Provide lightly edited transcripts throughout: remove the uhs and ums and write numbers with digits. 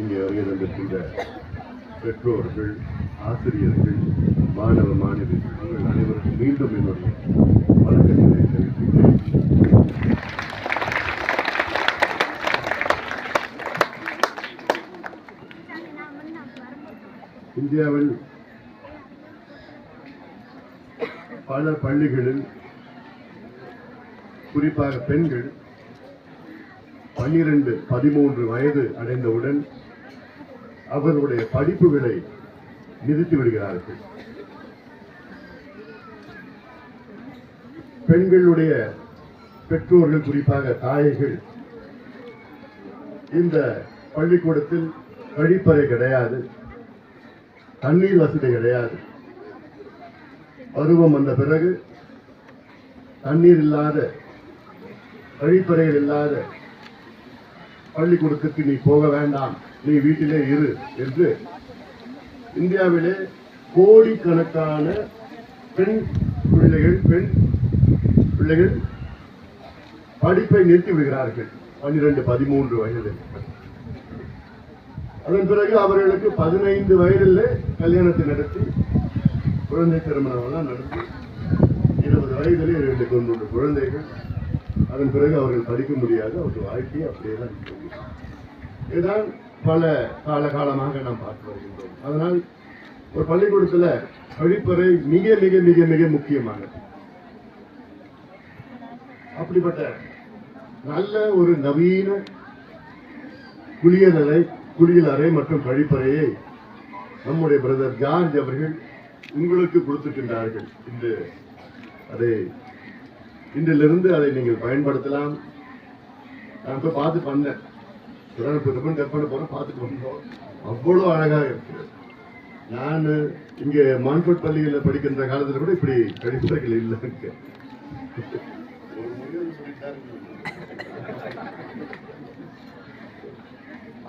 இங்கே வருகை தந்திருக்கின்ற பெற்றோர்கள், ஆசிரியர்கள், மாணவ மாணவிகள் உங்கள் அனைவருக்கும் மீண்டும் என்னுடைய வணக்கங்களை தெரிவித்துக்கிறேன். இந்தியாவில் பல பள்ளிகளில் குறிப்பாக பெண்கள் 12-13 வயது அடைந்தவுடன் அவர்களுடைய படிப்புகளை நிறுத்தி விடுகிறார்கள். பெண்களுடைய பெற்றோர்கள், குறிப்பாக தாய்கள், இந்த பள்ளிக்கூடத்தில் கழிப்பறை கிடையாது, தண்ணீர் வசதி கிடையாது, பருவம் வந்த பிறகு தண்ணீர் இல்லாத, கழிப்பறைகள் இல்லாத பள்ளிக்கூடத்துக்கு நீ போக வேண்டாம், நீ வீட்டிலே இரு என்று இந்தியாவிலே கோடிக்கணக்கான பெண் பிள்ளைகள் படிப்பை நிறுத்தி விடுகிறார்கள் 12-13 வயதில். அதன் பிறகு அவர்களுக்கு 15 வயதில் கல்யாணத்தை நடத்தி குழந்தை திருமணம் எல்லாம் நடத்தி 20 வயதிலே 2-3 குழந்தைகள். அதன் பிறகு அவர்கள் படிக்க முடியாது, அவர்கள் வாழ்க்கையை அப்படியே தான் இதுதான் பல காலகாலமாக நாம் பார்த்து வருகின்றோம். அதனால் ஒரு பள்ளிக்கூடத்தில் கழிப்பறை மிக மிக மிக மிக முக்கியமானது. அப்படிப்பட்ட நல்ல ஒரு நவீன குளியலறை மற்றும் கழிப்பறையை நம்முடைய பிரதர் ஜார்ஜ் அவர்கள் உங்களுக்கு கொடுத்திருக்கின்றார்கள். இன்றிலிருந்து அதை நீங்கள் பயன்படுத்தலாம். நான் போய் பார்த்து பண்ணேன், பார்த்துட்டு வந்தோம். அவ்வளவு அழகாக இருக்கு. நான் இங்கே மான்ஃபோர்ட் பள்ளியில் படிக்கின்ற காலத்தில் கூட இப்படி கழிப்பறைகள் இல்லை.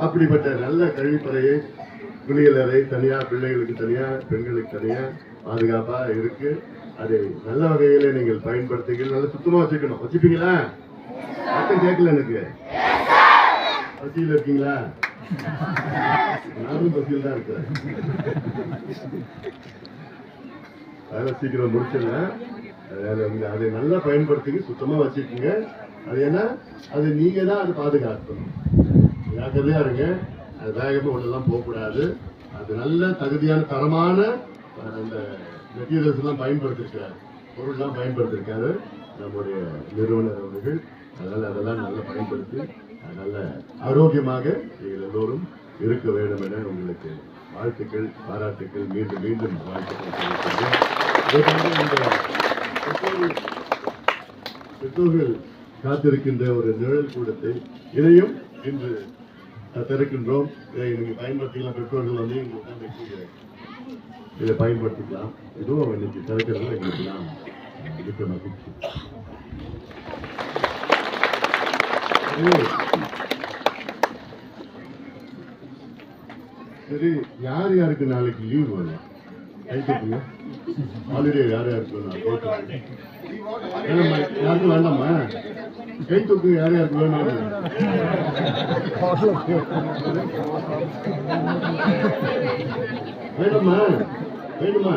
அப்படிப்பட்ட நல்ல கழிப்பறையை, குளியலறை தனியா, பிள்ளைகளுக்கு தனியா, பெண்களுக்கு தனியா பாதுகாப்பா இருக்கு. அதை நல்ல வகையில நீங்கள் பயன்படுத்துங்கள். நல்லா சுத்தமா வச்சுக்கணும். வச்சுப்பீங்களா? மட்டும் கேட்கல எனக்கு. பசியில் இருக்கீங்களா? நானும் பசியில் தான் இருக்கிறேன். அதெல்லாம் சீக்கிரம் முடிச்சிடலாம். அதை நல்லா பயன்படுத்திங்க, சுத்தமா வச்சுக்கோங்க. அது ஏன்னா அது நீங்க தான் அதை பாதுகாக்கணும். ஜாக்கிரதையா இருங்க. அது வேகமா உள்ளெல்லாம் போகக்கூடாது. அது நல்ல தகுதியான தரமான அந்த மெட்டீரியல்ஸ் எல்லாம் பயன்படுத்திருக்காரு, பொருள்லாம் பயன்படுத்திருக்காரு நம்முடைய நிறுவனர் அவர்கள். அதனால அதெல்லாம் நல்லா பயன்படுத்தி நல்ல ஆரோக்கியமாக நீங்கள் எல்லோரும் இருக்க வேண்டும் என உங்களுக்கு வாழ்த்துக்கள், பாராட்டுக்கள், மீண்டும் மீண்டும் வாழ்த்துக்கள் தெரிவிக்கின்றேன். பெற்றோர்கள் காத்திருக்கின்ற ஒரு நிழல் கூடத்தை இதையும் இன்று திறக்கின்றோம். இதை நீங்கள் பயன்படுத்திக்கலாம். பெற்றோர்கள் வந்து இதை பயன்படுத்திக்கலாம். இதுவும் இன்னைக்கு திறக்கிறதுல எங்களுக்கு மிக்க மகிழ்ச்சி. சரி, யார் யாருக்கு நாளைக்கு லீவ் வரும்? கை தூக்குங்க. ஹாலிடே யார் யாருக்கு யாருக்கும் வேண்டாமா? கை தூக்கு. யார் யாருக்கு வேணும்? வேணுமா? வேணுமா?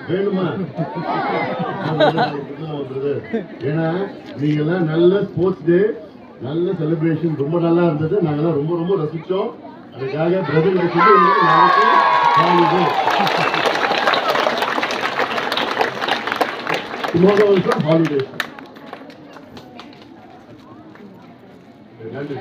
வேணுமா? ஏன்னா நீங்க எல்லாம் நல்ல ஸ்போர்ட்ஸ் டே, நல்ல செலிப்ரேஷன், ரொம்ப நல்லா இருந்தது. நாங்கெல்லாம் ரொம்ப ரொம்ப ரசிச்சோம். அதுக்காக பிரதர் நாளைக்கு ஹாலிடே. Tomorrow also holiday. நன்றி.